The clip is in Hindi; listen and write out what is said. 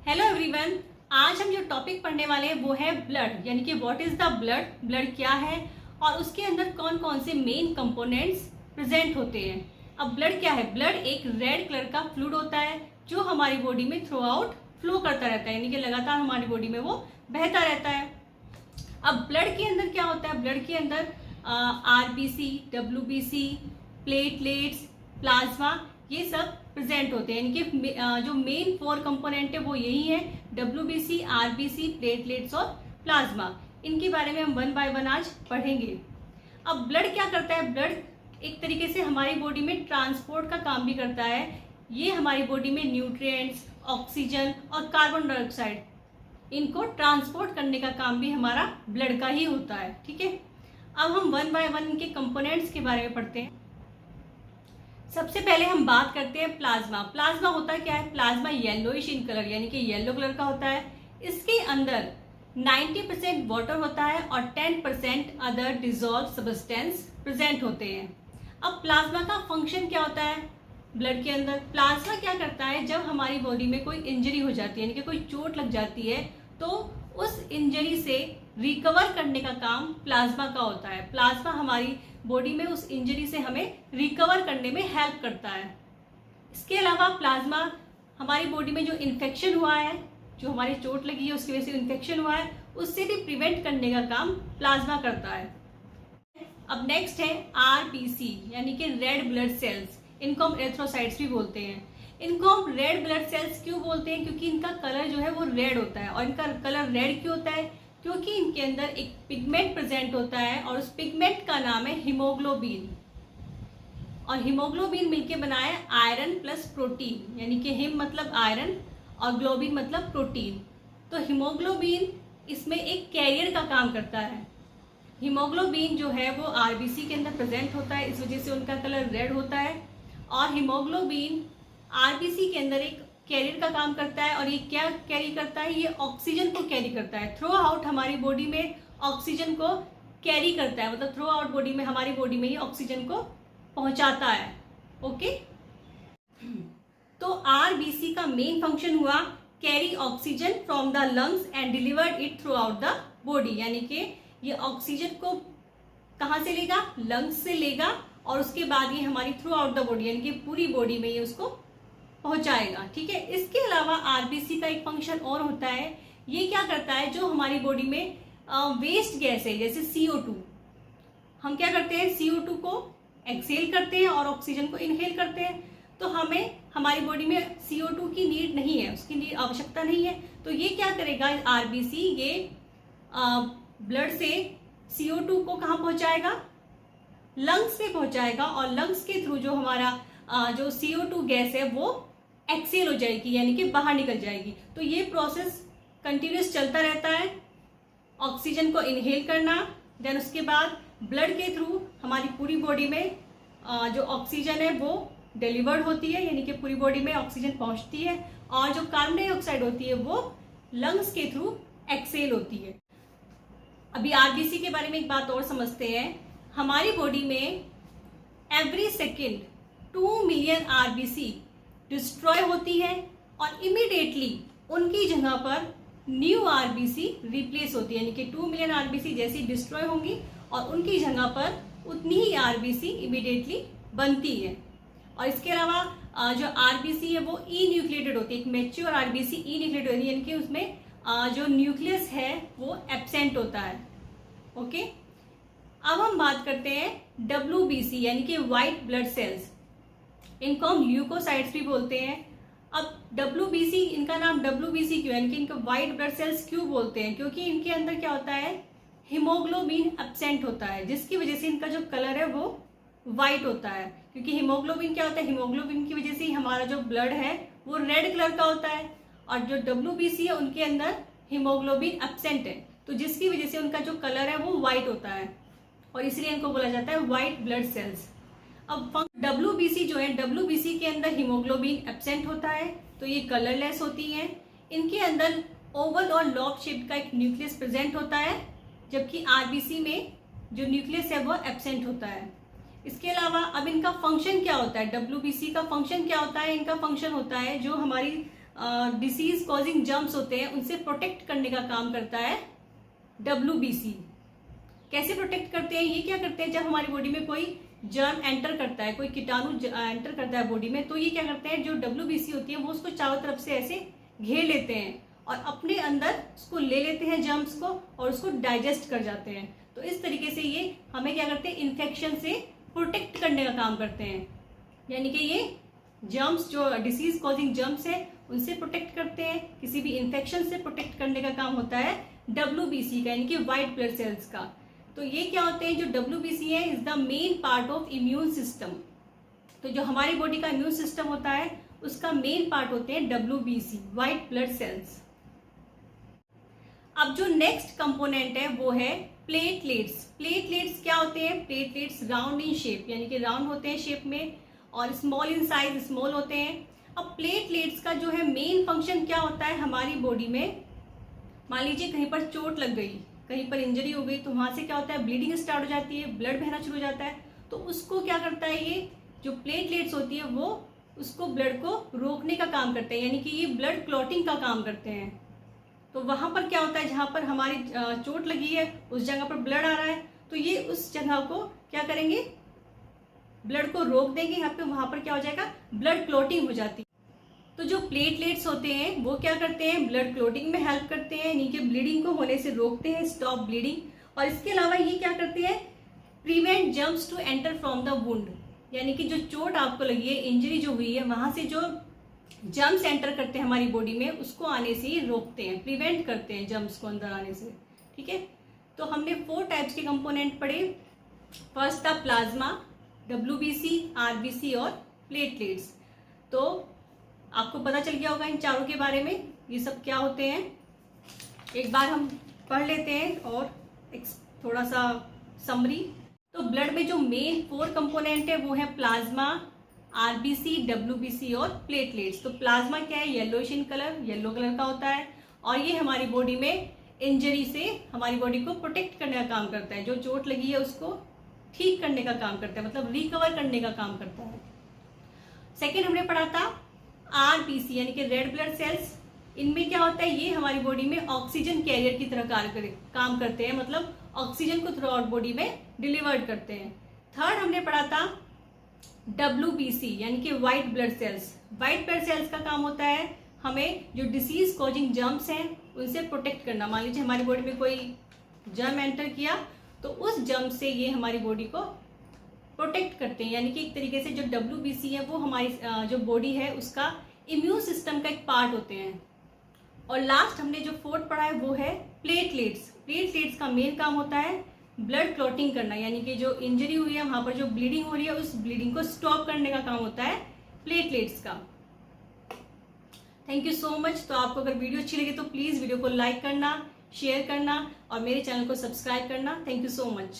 Hello everyone. आज हम जो टॉपिक पढ़ने वाले हैं वो है ब्लड, यानी कि what is the blood, blood क्या है और उसके अंदर कौन कौन से मेन कंपोनेंट्स प्रेजेंट होते हैं। अब ब्लड क्या है? ब्लड एक रेड कलर का फ्लूइड होता है जो हमारी बॉडी में थ्रू आउट फ्लो करता रहता है, यानी कि लगातार हमारी बॉडी में वो बहता रहता है। अब ब्लड के अंदर क्या होता है? ब्लड के अंदर आरबीसी, डब्ल्यूबीसी, प्लेटलेट्स, प्लाज्मा, ये सब प्रेजेंट होते हैं। यानी कि जो मेन 4 कंपोनेंट है वो यही है, डब्ल्यूबीसी, आरबीसी, प्लेटलेट्स और प्लाज्मा। इनके बारे में हम 1 बाय 1 आज पढ़ेंगे। अब ब्लड क्या करता है? ब्लड एक तरीके से हमारी बॉडी में ट्रांसपोर्ट का काम भी करता है। ये हमारी बॉडी में न्यूट्रिएंट्स, ऑक्सीजन और कार्बन डाइऑक्साइड, इनको ट्रांसपोर्ट करने का काम भी हमारा ब्लड का ही होता है। ठीक है, अब हम 1 बाय 1 इनके कंपोनेंट्स के बारे में पढ़ते हैं। सबसे पहले हम बात करते हैं प्लाज्मा। प्लाज्मा होता क्या है? प्लाज्मा येलोइश इन कलर, यानी कि येलो कलर का होता है। इसके अंदर 90% वाटर होता है और 10% अदर डिजॉल्व सब्सटेंस प्रेजेंट होते हैं। अब प्लाज्मा का फंक्शन क्या होता है ब्लड के अंदर? प्लाज्मा क्या करता है, जब हमारी बॉडी में कोई इंजरी हो जाती है, यानी कि कोई चोट लग जाती है, तो उस इंजरी से रिकवर करने का काम प्लाज्मा का होता है। प्लाज्मा हमारी बॉडी में उस इंजरी से हमें रिकवर करने में हेल्प करता है। इसके अलावा प्लाज्मा हमारी बॉडी में जो इन्फेक्शन हुआ है, जो हमारी चोट लगी है उसकी वजह से इन्फेक्शन हुआ है, उससे भी प्रिवेंट करने का काम प्लाज्मा करता है। अब नेक्स्ट है आरबीसी, यानी कि रेड ब्लड सेल्स। इनको हम एरिथ्रोसाइट्स भी बोलते हैं। इनको हम रेड ब्लड सेल्स क्यों बोलते हैं? क्योंकि इनका कलर जो है वो रेड होता है। और इनका कलर रेड क्यों होता है? क्योंकि इनके अंदर एक पिगमेंट प्रेजेंट होता है और उस पिगमेंट का नाम है हीमोग्लोबिन। और हीमोग्लोबिन मिलके बना है आयरन प्लस प्रोटीन, यानी कि हिम मतलब आयरन और ग्लोबिन मतलब प्रोटीन। तो हीमोग्लोबिन इसमें एक कैरियर का काम करता है। हीमोग्लोबिन जो है वो आरबीसी के अंदर प्रेजेंट होता है, इस वजह से उनका कलर रेड होता है। और हीमोग्लोबिन आरबीसी के अंदर एक कैरियर का काम करता है। और ये क्या कैरी करता है? ये ऑक्सीजन को कैरी करता है। थ्रू आउट हमारी बॉडी में ऑक्सीजन को कैरी करता है, मतलब थ्रू आउट बॉडी में, हमारी बॉडी में ही ऑक्सीजन को पहुंचाता है। ओके, तो आरबीसी का मेन फंक्शन हुआ carry oxygen from the lungs and delivered it through out the body, यानी कि ये ऑक्सीजन को कहाँ से लेगा? लंग्स से लेगा और उसके बाद ये हमारी थ्रू आउट द बॉडी, यानी कि पूरी बॉडी में ये उसको पहुंचाएगा। ठीक है, इसके अलावा आरबीसी का एक फंक्शन और होता है। ये क्या करता है, जो हमारी बॉडी में वेस्ट गैस है जैसे CO2, हम क्या करते हैं? CO2 को एक्सहेल करते हैं और ऑक्सीजन को इनहेल करते हैं। तो हमें हमारी बॉडी में CO2 की नीड नहीं है, उसकी आवश्यकता नहीं है। तो ये क्या करेगा आरबीसी? ये ब्लड से CO2 को कहाँ पहुंचाएगा? लंग्स पे पहुंचाएगा। और लंग्स के थ्रू जो हमारा जो CO2 गैस है वो एक्सेल हो जाएगी, यानी कि बाहर निकल जाएगी। तो ये प्रोसेस कंटिन्यूस चलता रहता है। ऑक्सीजन को इनहेल करना, देन उसके बाद ब्लड के थ्रू हमारी पूरी बॉडी में जो ऑक्सीजन है वो डिलीवर्ड होती है, यानी कि पूरी बॉडी में ऑक्सीजन पहुंचती है। और जो कार्बन डाइऑक्साइड होती है वो लंग्स के थ्रू एक्सेल होती है। अभी आरबीसी के बारे में एक बात और समझते हैं। हमारी बॉडी में every second 2 million RBC destroy होती है और इमीडिएटली उनकी जगह पर न्यू आरबीसी रिप्लेस होती है, यानी कि 2 मिलियन आरबीसी जैसी डिस्ट्रॉय होंगी और उनकी जगह पर उतनी ही आरबीसी इमीडिएटली बनती है। और इसके अलावा जो आरबीसी है वो ई न्यूक्लिएटेड होती है। एक मैच्योर आरबीसी ई न्यूक्लिएटेड होती है, यानी कि उसमें जो न्यूक्लियस है वो एब्सेंट होता है। ओके, अब हम बात करते हैं डब्ल्यूबीसी, यानी कि व्हाइट ब्लड सेल्स। इनको हम ल्यूकोसाइट्स भी बोलते हैं। अब डब्ल्यूबीसी, इनका नाम डब्ल्यूबीसी क्यों है, यानी कि इनको व्हाइट ब्लड सेल्स क्यों बोलते हैं? क्योंकि इनके अंदर क्या होता है? हीमोग्लोबिन एब्सेंट होता है, जिसकी वजह से इनका जो कलर है वो व्हाइट होता है। क्योंकि हीमोग्लोबिन क्या होता है? हीमोग्लोबिन की वजह से हमारा जो ब्लड है वो रेड कलर का होता है। और जो डब्ल्यूबीसी है उनके अंदर हीमोग्लोबिन एब्सेंट है, तो जिसकी वजह से उनका जो कलर है वो व्हाइट होता है और इसलिए इनको बोला जाता है व्हाइट ब्लड सेल्स। अब डब्ल्यूबीसी जो है, डब्ल्यूबीसी के अंदर हीमोग्लोबिन एब्सेंट होता है, तो ये कलरलेस होती हैं। इनके अंदर ओवल और लॉब शेप का एक न्यूक्लियस प्रेजेंट होता है, जबकि आरबीसी में जो न्यूक्लियस है वो एब्सेंट होता है। इसके अलावा अब इनका फंक्शन क्या होता है? डब्ल्यूबीसी का फंक्शन क्या होता है? इनका फंक्शन होता है जो हमारी डिसीज कॉजिंग जर्म्स होते हैं उनसे प्रोटेक्ट करने का काम करता है WBC। कैसे प्रोटेक्ट करते हैं? ये क्या करते हैं, जब हमारी बॉडी में कोई जर्म एंटर करता है, कोई कीटाणु एंटर करता है बॉडी में, तो ये क्या करते हैं, जो WBC होती है वो उसको चारों तरफ से ऐसे घेर लेते हैं और अपने अंदर उसको ले लेते हैं जर्म्स को और उसको डाइजेस्ट कर जाते हैं। तो इस तरीके से ये हमें क्या करते हैं, इन्फेक्शन से प्रोटेक्ट करने का काम करते हैं। यानी कि ये जर्म्स, जो डिसीज कॉजिंग जर्म्स है उनसे प्रोटेक्ट करते हैं, किसी भी इन्फेक्शन से प्रोटेक्ट करने का काम होता है WBC का, यानी कि व्हाइट ब्लड सेल्स का। तो ये क्या होते हैं, जो WBC है is the main part of immune system. तो जो हमारी बॉडी का इम्यून सिस्टम होता है उसका मेन पार्ट होते हैं WBC, व्हाइट ब्लड सेल्स। अब जो नेक्स्ट कंपोनेंट है वो है प्लेटलेट्स। प्लेटलेट्स क्या होते हैं? प्लेटलेट्स राउंड इन शेप, यानी कि राउंड होते हैं शेप में और स्मॉल इन साइज, स्मॉल होते हैं। अब प्लेटलेट्स का जो है मेन फंक्शन क्या होता है हमारी बॉडी में, मान लीजिए कहीं पर चोट लग गई, कहीं पर इंजरी हो गई, तो वहां से क्या होता है, ब्लीडिंग स्टार्ट हो जाती है, ब्लड बहना शुरू हो जाता है। तो उसको क्या करता है, ये जो प्लेटलेट्स होती है वो उसको ब्लड को रोकने का काम करते हैं, यानी कि ये ब्लड क्लॉटिंग का काम करते हैं। तो वहां पर क्या होता है, जहां पर हमारी चोट लगी है उस जगह पर ब्लड आ रहा है, तो ये उस जगह को क्या करेंगे, ब्लड को रोक देंगे। यहाँ पे वहां पर क्या हो जाएगा, ब्लड क्लॉटिंग हो जाती है। तो जो प्लेटलेट्स होते हैं वो क्या करते हैं, ब्लड क्लॉटिंग में हेल्प करते हैं, यानी कि ब्लीडिंग को होने से रोकते हैं, स्टॉप ब्लीडिंग। और इसके अलावा ये क्या करते हैं, prevent germs to enter from the wound, यानी कि जो चोट आपको लगी है, इंजरी जो हुई है, वहां से जो जर्म्स एंटर करते हैं हमारी बॉडी में उसको आने से रोकते हैं, प्रिवेंट करते हैं जर्म्स को अंदर आने से। ठीक है, तो हमने 4 टाइप्स के कंपोनेंट पढ़े। फर्स्ट था प्लाज्मा, WBC, RBC और प्लेटलेट्स। तो आपको पता चल गया होगा इन चारों के बारे में, ये सब क्या होते हैं। एक बार हम पढ़ लेते हैं और एक थोड़ा सा समरी। तो ब्लड में जो मेन 4 कंपोनेंट है वो है प्लाज्मा, RBC, WBC और प्लेटलेट्स। तो प्लाज्मा क्या है, yellowish in colour, yellow colour का होता है और ये हमारी बॉडी में इंजरी से हमारी बॉडी को प्रोटेक्ट करने का काम करता है, जो चोट लगी है उसको ठीक करने का काम करता है, मतलब रिकवर करने का काम करता है। सेकेंड हमने पढ़ा था RBC, यानी कि रेड ब्लड सेल्स। इनमें क्या होता है, ये हमारी बॉडी में ऑक्सीजन कैरियर की तरह काम करते हैं, मतलब ऑक्सीजन को थ्रू आउट बॉडी में डिलीवर्ड करते हैं। थर्ड हमने पढ़ा था WBC, यानी कि white blood cells. White blood cells का काम होता है हमें जो डिसीज कॉजिंग जर्म्स हैं उनसे प्रोटेक्ट करना। मान लीजिए हमारी बॉडी में कोई जर्म एंटर किया तो उस जर्म से ये हमारी बॉडी को प्रोटेक्ट करते हैं, यानी कि एक तरीके से जो WBC है वो हमारी जो बॉडी है उसका इम्यून सिस्टम का एक पार्ट होते हैं। और लास्ट हमने जो 4th पढ़ा है वो है प्लेटलेट्स। प्लेटलेट्स का मेन काम होता है ब्लड क्लॉटिंग करना, यानी कि जो इंजरी हुई है वहां पर जो ब्लीडिंग हो रही है उस ब्लीडिंग को स्टॉप करने का काम होता है प्लेटलेट्स का। Thank you so much. तो आपको अगर वीडियो अच्छी लगी तो प्लीज वीडियो को लाइक करना, शेयर करना और मेरे चैनल को सब्सक्राइब करना। Thank you so much.